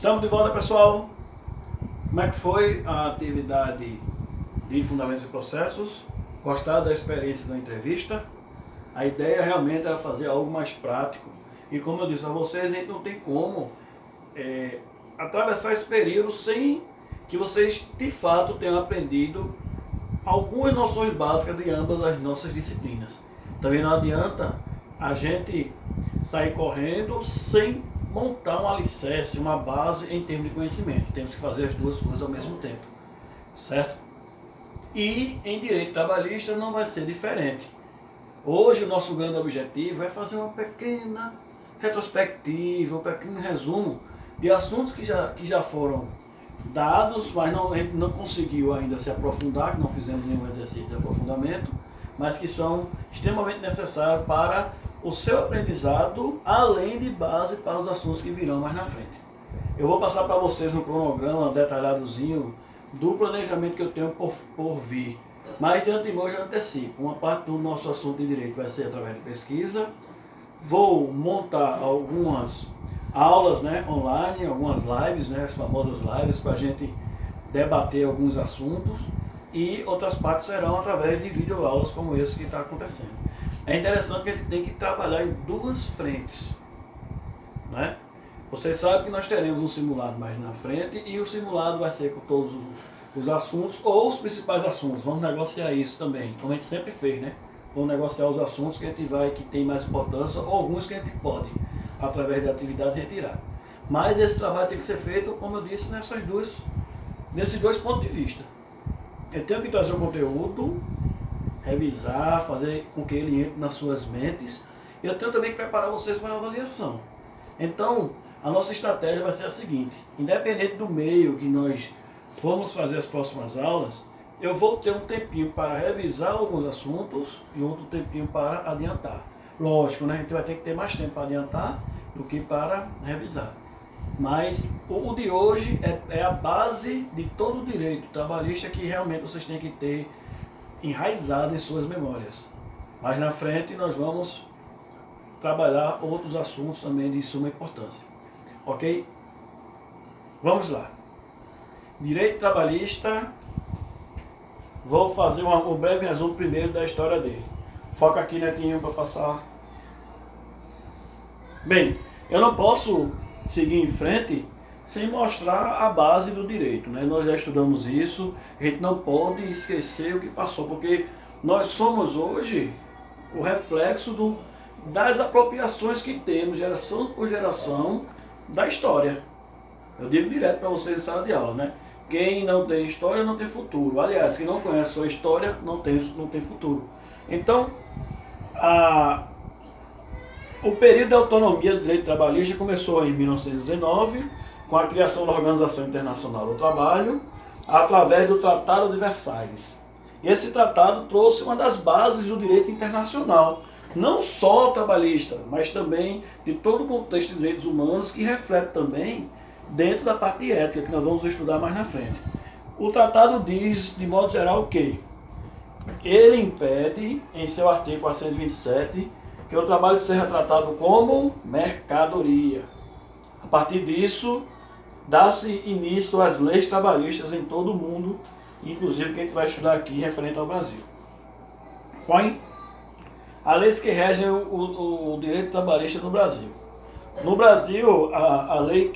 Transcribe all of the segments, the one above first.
Estamos de volta, pessoal. Como é que foi a atividade de Fundamentos e Processos? Gostaram da experiência da entrevista? A ideia realmente era fazer algo mais prático. E como eu disse a vocês, a gente não tem como atravessar esse período sem que vocês de fato tenham aprendido algumas noções básicas de ambas as nossas disciplinas. Também não adianta a gente sair correndo sem montar um alicerce, uma base em termos de conhecimento. Temos que fazer as duas coisas ao mesmo tempo, certo? E em direito trabalhista não vai ser diferente. Hoje o nosso grande objetivo é fazer uma pequena retrospectiva, um pequeno resumo de assuntos que já foram dados, mas a gente não conseguiu ainda se aprofundar, que não fizemos nenhum exercício de aprofundamento, mas que são extremamente necessários para o seu aprendizado, além de base para os assuntos que virão mais na frente. Eu vou passar para vocês um cronograma detalhadozinho do planejamento que eu tenho por vir, mas de antemão já antecipo. Uma parte do nosso assunto de direito vai ser através de pesquisa. Vou montar algumas aulas online, algumas lives, as famosas lives, para a gente debater alguns assuntos, e outras partes serão através de videoaulas como esse que está acontecendo. É interessante que a gente tem que trabalhar em duas frentes, né? Vocês sabem que nós teremos um simulado mais na frente, e o simulado vai ser com todos os assuntos, ou os principais assuntos. Vamos negociar isso também, como a gente sempre fez, né? Vamos negociar os assuntos que a gente que tem mais importância, ou alguns que a gente pode, através da atividade, retirar. Mas esse trabalho tem que ser feito, como eu disse, nesses dois pontos de vista. Eu tenho que trazer o conteúdo, revisar, fazer com que ele entre nas suas mentes. E eu tenho também que preparar vocês para a avaliação. Então, a nossa estratégia vai ser a seguinte: independente do meio que nós formos fazer as próximas aulas, eu vou ter um tempinho para revisar alguns assuntos e outro tempinho para adiantar. Lógico, né? A gente vai ter que ter mais tempo para adiantar do que para revisar. Mas o de hoje é a base de todo o direito trabalhista, que realmente vocês têm que ter enraizado em suas memórias. Mais na frente nós vamos trabalhar outros assuntos também de suma importância. Ok? Vamos lá. Direito trabalhista. Vou fazer um breve resumo primeiro da história dele. Foca aqui, Netinho, para passar. Bem, eu não posso seguir em frente sem mostrar a base do direito, né? Nós já estudamos isso, a gente não pode esquecer o que passou, porque nós somos hoje o reflexo das apropriações que temos, geração por geração, da história. Eu digo direto para vocês em sala de aula, né? Quem não tem história não tem futuro. Aliás, quem não conhece a sua história não tem futuro. Então, o período da autonomia do direito trabalhista começou em 1919, com a criação da Organização Internacional do Trabalho, através do Tratado de Versalhes. E esse tratado trouxe uma das bases do direito internacional, não só trabalhista, mas também de todo o contexto de direitos humanos, que reflete também dentro da parte de ética, que nós vamos estudar mais na frente. O tratado diz, de modo geral, que ele impede, em seu artigo 427, que o trabalho seja tratado como mercadoria. A partir disso, dá-se início às leis trabalhistas em todo o mundo, inclusive que a gente vai estudar aqui referente ao Brasil. Põe as leis que regem o direito trabalhista no Brasil. No Brasil, a lei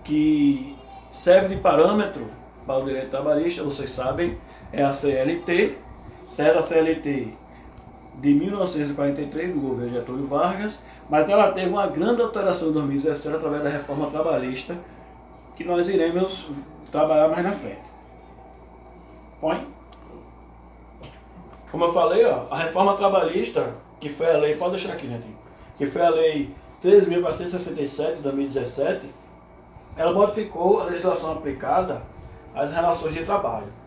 que serve de parâmetro para o direito trabalhista, vocês sabem, é a CLT, certo? A CLT de 1943, do governo Getúlio Vargas, mas ela teve uma grande alteração em 2017 através da reforma trabalhista, que nós iremos trabalhar mais na frente. Põe. Como eu falei, a reforma trabalhista, que foi a lei, pode deixar aqui, Netinho, que foi a lei 13.467 de 2017, ela modificou a legislação aplicada às relações de trabalho.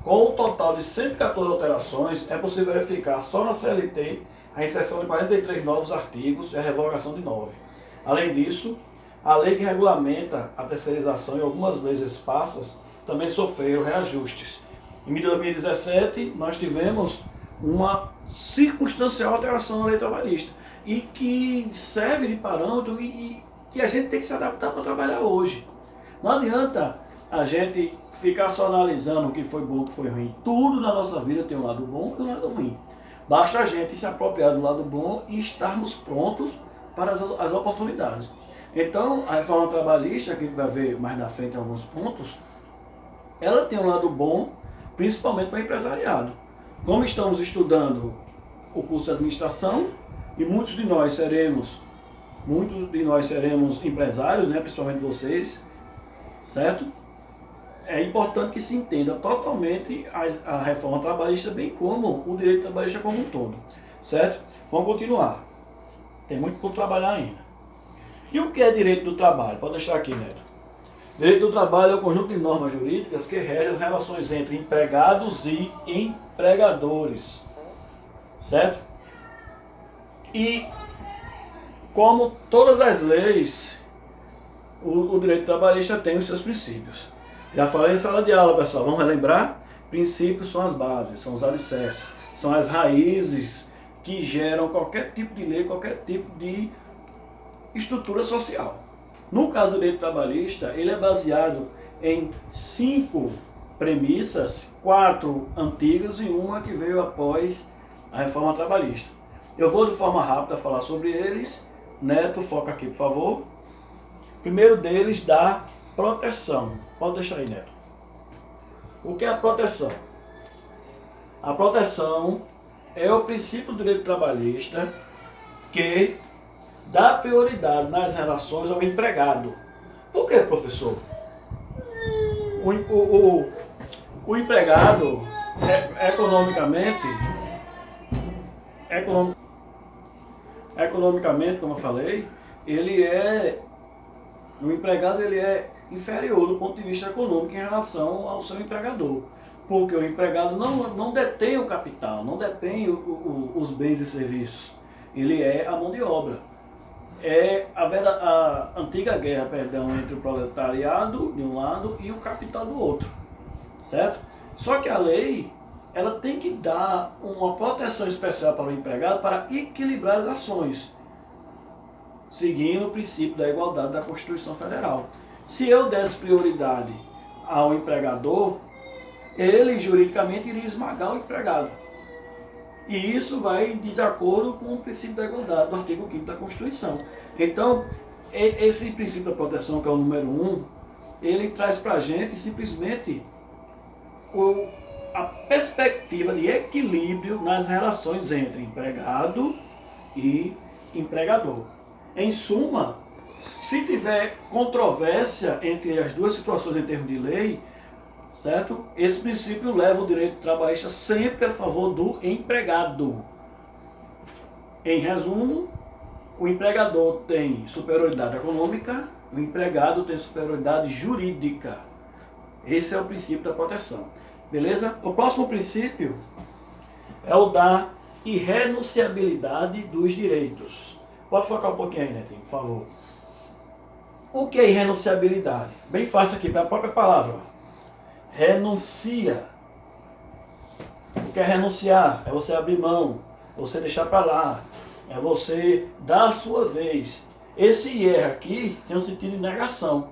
Com um total de 114 alterações, é possível verificar só na CLT a inserção de 43 novos artigos e a revogação de 9. Além disso, a lei que regulamenta a terceirização e algumas leis esparsas também sofreram reajustes. Em 2017, nós tivemos uma circunstancial alteração na lei trabalhista, e que serve de parâmetro e que a gente tem que se adaptar para trabalhar hoje. Não adianta a gente ficar só analisando o que foi bom, o que foi ruim. Tudo na nossa vida tem um lado bom e um lado ruim. Basta a gente se apropriar do lado bom e estarmos prontos para as oportunidades. Então, a reforma trabalhista, que a gente vai ver mais na frente em alguns pontos, ela tem um lado bom, principalmente para o empresariado. Como estamos estudando o curso de administração, e muitos de nós seremos empresários, né, principalmente vocês, certo? É importante que se entenda totalmente a reforma trabalhista, bem como o direito trabalhista como um todo, certo? Vamos continuar. Tem muito por trabalhar ainda. E o que é direito do trabalho? Pode deixar aqui, Neto. Direito do trabalho é o conjunto de normas jurídicas que regem as relações entre empregados e empregadores, certo? E como todas as leis, o direito trabalhista tem os seus princípios. Já falei em sala de aula, pessoal, vamos relembrar? Princípios são as bases, são os alicerces, são as raízes que geram qualquer tipo de lei, qualquer tipo de estrutura social. No caso do direito trabalhista, ele é baseado em 5 premissas, 4 antigas e uma que veio após a reforma trabalhista. Eu vou de forma rápida falar sobre eles. Neto, foca aqui, por favor. Primeiro deles, da proteção. Pode deixar aí, Neto. O que é a proteção? A proteção é o princípio do direito trabalhista que dá prioridade nas relações ao empregado. Por que, professor? O empregado, economicamente, como eu falei, o empregado ele é inferior do ponto de vista econômico em relação ao seu empregador. Porque o empregado não detém o capital, não detém os bens e serviços. Ele é a mão de obra. É a antiga guerra, entre o proletariado de um lado e o capital do outro, certo? Só que a lei, ela tem que dar uma proteção especial para o empregado para equilibrar as ações, seguindo o princípio da igualdade da Constituição Federal. Se eu desse prioridade ao empregador, ele juridicamente iria esmagar o empregado. E isso vai em desacordo com o princípio da igualdade do artigo 5º da Constituição. Então, esse princípio da proteção, que é o número 1, ele traz para a gente simplesmente a perspectiva de equilíbrio nas relações entre empregado e empregador. Em suma, se tiver controvérsia entre as duas situações em termos de lei, certo? Esse princípio leva o direito trabalhista sempre a favor do empregado. Em resumo, o empregador tem superioridade econômica, o empregado tem superioridade jurídica. Esse é o princípio da proteção. Beleza? O próximo princípio é o da irrenunciabilidade dos direitos. Pode focar um pouquinho aí, Netinho, por favor. O que é irrenunciabilidade? Bem fácil aqui, para a própria palavra. Renuncia. O que é renunciar? É você abrir mão, você deixar para lá, é você dar a sua vez. Esse IR aqui tem um sentido de negação.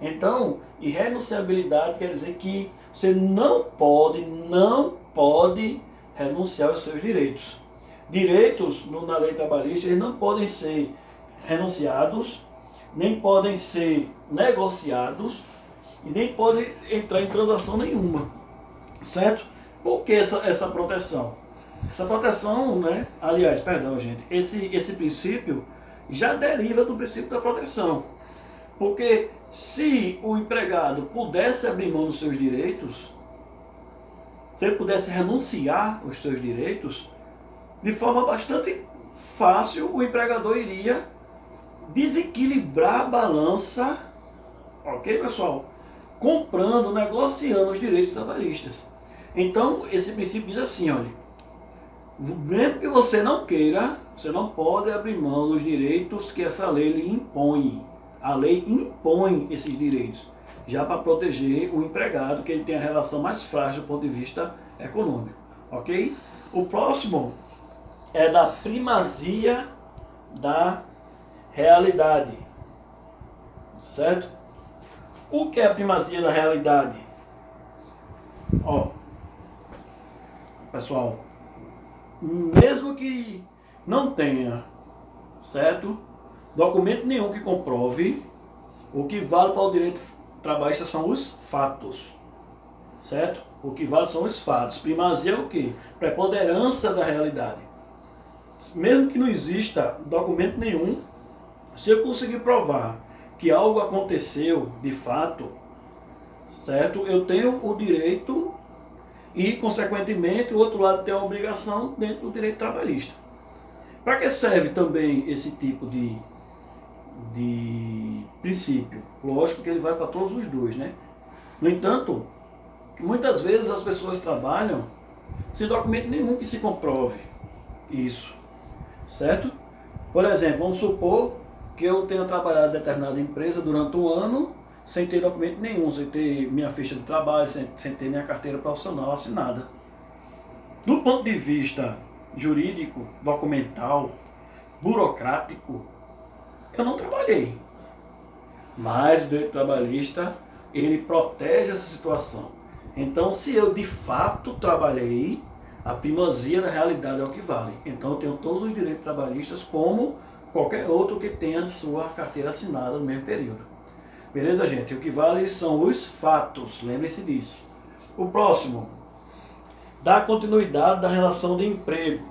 Então, irrenunciabilidade quer dizer que você não pode renunciar aos seus direitos. Direitos na lei trabalhista, eles não podem ser renunciados, nem podem ser negociados e nem podem entrar em transação nenhuma, certo? Por que essa proteção? Essa proteção, né? Aliás, perdão, gente, esse princípio já deriva do princípio da proteção. Porque se o empregado pudesse abrir mão dos seus direitos, se ele pudesse renunciar aos seus direitos, de forma bastante fácil o empregador iria desequilibrar a balança, ok, pessoal? Comprando, negociando os direitos trabalhistas. Então, esse princípio diz assim, olha, mesmo que você não queira, você não pode abrir mão dos direitos que essa lei lhe impõe. A lei impõe esses direitos, já para proteger o empregado, que ele tem a relação mais frágil do ponto de vista econômico, ok? O próximo é da primazia da realidade. certo? O que é a primazia da realidade? Ó, pessoal, mesmo que não tenha, certo, documento nenhum que comprove, o que vale para o direito trabalhista são os fatos, certo? O que vale são os fatos. Primazia é o quê? Preponderância da realidade. Mesmo que não exista documento nenhum, se eu conseguir provar que algo aconteceu de fato, certo? Eu tenho o direito e, consequentemente, o outro lado tem a obrigação dentro do direito trabalhista. Para que serve também esse tipo de princípio? Lógico que ele vai para todos os dois, né? No entanto, muitas vezes as pessoas trabalham sem documento nenhum que se comprove isso, certo? Por exemplo, vamos supor que eu tenha trabalhado em determinada empresa durante um ano sem ter documento nenhum, sem ter minha ficha de trabalho, sem ter minha carteira profissional assinada. Do ponto de vista jurídico, documental, burocrático, eu não trabalhei. Mas o direito trabalhista, ele protege essa situação. Então, se eu de fato trabalhei, a primazia da realidade é o que vale. Então, eu tenho todos os direitos trabalhistas como qualquer outro que tenha sua carteira assinada no mesmo período. Beleza, gente? O que vale são os fatos, lembre-se disso. O próximo, dar continuidade da relação de emprego.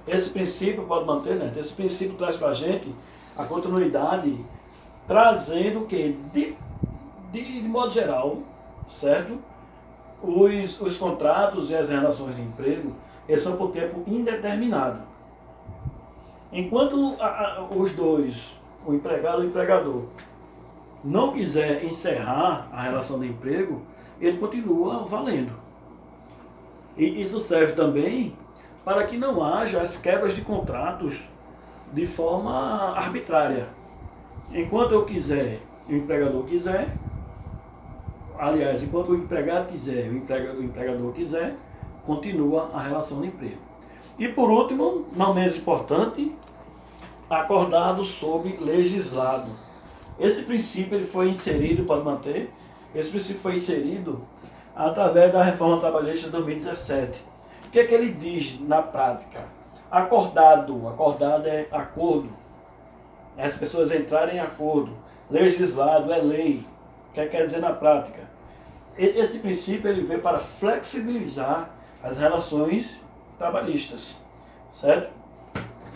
Esse princípio pode manter, né? Esse princípio traz para a gente a continuidade, trazendo o que? De modo geral, certo? Os contratos e as relações de emprego, eles são por tempo indeterminado. Enquanto os dois, o empregado e o empregador, não quiser encerrar a relação de emprego, ele continua valendo. E isso serve também para que não haja as quebras de contratos de forma arbitrária. Enquanto eu quiser, o empregador quiser, aliás, enquanto o empregado quiser, o empregador quiser, continua a relação de emprego. E por último, não menos importante, acordado sob legislado. Esse princípio ele foi inserido, pode manter, esse princípio foi inserido através da reforma trabalhista de 2017. O que é que ele diz na prática? Acordado é acordo. As pessoas entrarem em acordo. Legislado é lei. O que quer dizer na prática? Esse princípio ele veio para flexibilizar as relações trabalhistas, certo?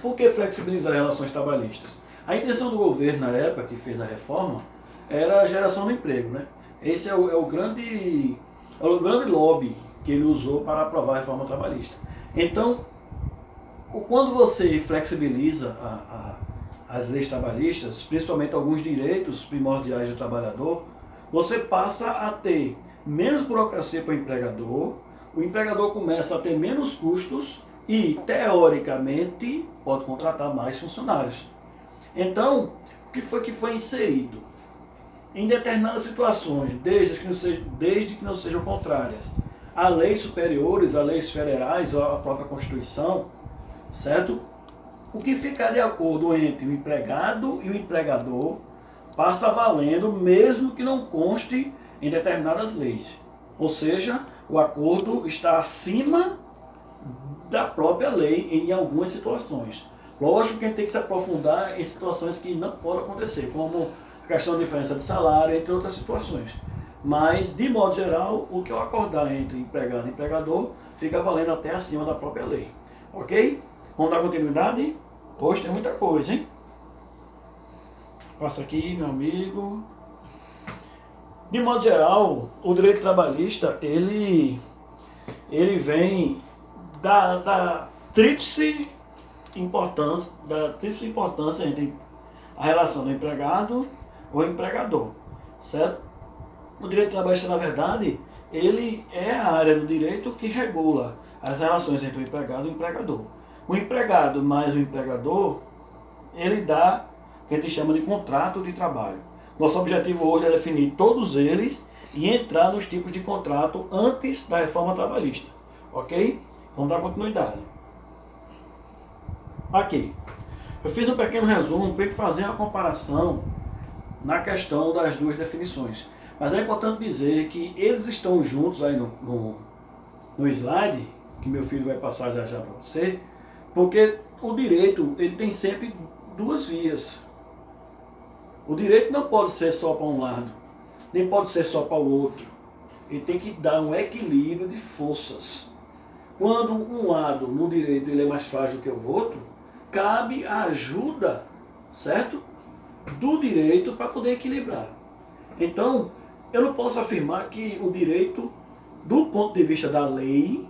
Por que flexibilizar as relações trabalhistas? A intenção do governo na época que fez a reforma era a geração de emprego, né? Esse é o grande lobby que ele usou para aprovar a reforma trabalhista. Então, quando você flexibiliza as leis trabalhistas, principalmente alguns direitos primordiais do trabalhador, você passa a ter menos burocracia para o empregador começa a ter menos custos e, teoricamente, pode contratar mais funcionários. Então, o que foi inserido? Em determinadas situações, desde que não sejam contrárias a leis superiores, a leis federais ou a própria Constituição, certo? O que ficar de acordo entre o empregado e o empregador passa valendo mesmo que não conste em determinadas leis. Ou seja, o acordo está acima da própria lei em algumas situações. Lógico que a gente tem que se aprofundar em situações que não podem acontecer, como a questão da diferença de salário, entre outras situações. Mas, de modo geral, o que eu acordar entre empregado e empregador fica valendo até acima da própria lei. Ok? Vamos dar continuidade? Hoje tem muita coisa, hein? Passa aqui, meu amigo. De modo geral, o direito trabalhista, ele vem da tríplice importância entre a relação do empregado ou empregador, certo? O direito trabalhista, na verdade, ele é a área do direito que regula as relações entre o empregado e o empregador. O empregado mais o empregador, ele dá o que a gente chama de contrato de trabalho. Nosso objetivo hoje é definir todos eles e entrar nos tipos de contrato antes da reforma trabalhista. Ok? Vamos dar continuidade. Aqui. Eu fiz um pequeno resumo para fazer uma comparação na questão das duas definições. Mas é importante dizer que eles estão juntos aí no slide, que meu filho vai passar já já para você, porque o direito ele tem sempre duas vias. O direito não pode ser só para um lado, nem pode ser só para o outro. Ele tem que dar um equilíbrio de forças. Quando um lado no direito ele é mais frágil que o outro, cabe a ajuda, certo? Do direito para poder equilibrar. Então, eu não posso afirmar que o direito, do ponto de vista da lei,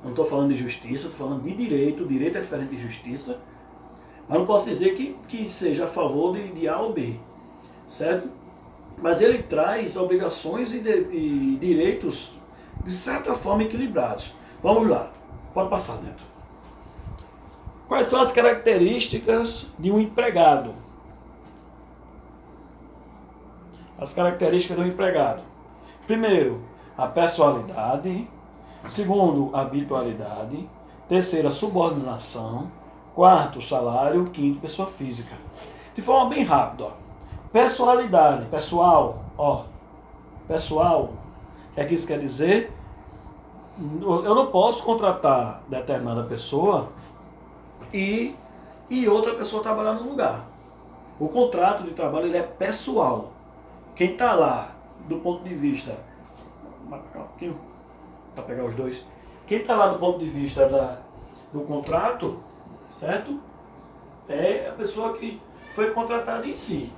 não estou falando de justiça, estou falando de direito, o direito é diferente de justiça, mas não posso dizer que seja a favor de A ou B, certo? Mas ele traz obrigações e direitos, de certa forma, equilibrados. Vamos lá, pode passar, Neto. Quais são as características de um empregado? As características do empregado. Primeiro, a pessoalidade. Segundo, a habitualidade. Terceiro, a subordinação. Quarto, salário. Quinto, pessoa física. De forma bem rápida, ó. Pessoalidade, pessoal, ó. Pessoal, o que é que isso quer dizer? Eu não posso contratar determinada pessoa e outra pessoa trabalhar no lugar. O contrato de trabalho ele é pessoal. Quem está lá, do ponto de vista... Para pegar os dois. Quem está lá do ponto de vista do contrato, certo? É a pessoa que foi contratada em si.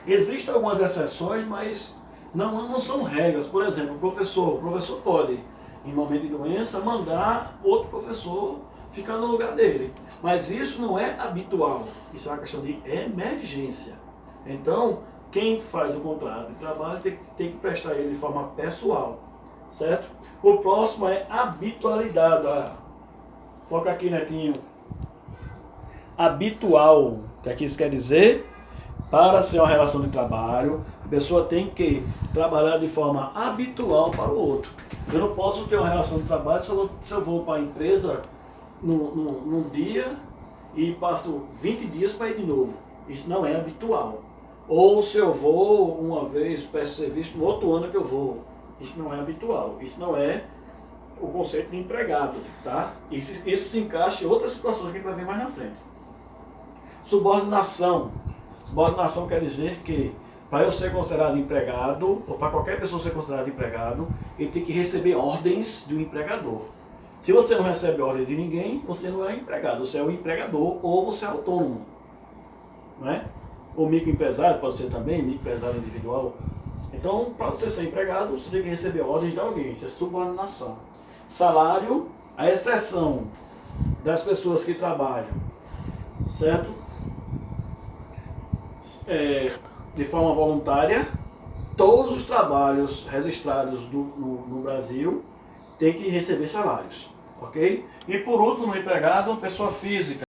Existem algumas exceções, mas não são regras. Por exemplo, o professor pode, em momento de doença, mandar outro professor ficar no lugar dele. Mas isso não é habitual. Isso é uma questão de emergência. Então, quem faz o contrato de trabalho tem que prestar ele de forma pessoal, certo? O próximo é habitualidade. Foca aqui, Netinho. Habitual. O que é que isso quer dizer? Para ser uma relação de trabalho, a pessoa tem que trabalhar de forma habitual para o outro. Eu não posso ter uma relação de trabalho se eu vou para a empresa num dia e passo 20 dias para ir de novo. Isso não é habitual. Ou se eu vou uma vez, peço serviço, no outro ano que eu vou. Isso não é habitual. Isso não é o conceito de empregado, tá? Isso se encaixa em outras situações que a gente vai ver mais na frente. Subordinação. Subordinação quer dizer que para eu ser considerado empregado, ou para qualquer pessoa ser considerado empregado, ele tem que receber ordens de um empregador. Se você não recebe ordem de ninguém, você não é empregado, você é um empregador ou você é autônomo. Não é? Ou microempresário, pode ser também, microempresário individual. Então, para você ser empregado, você tem que receber ordens de alguém, isso é subordinação. Salário, a exceção das pessoas que trabalham, certo? De forma voluntária, todos os trabalhos registrados no Brasil têm que receber salários, ok? E por último, no empregado, pessoa física.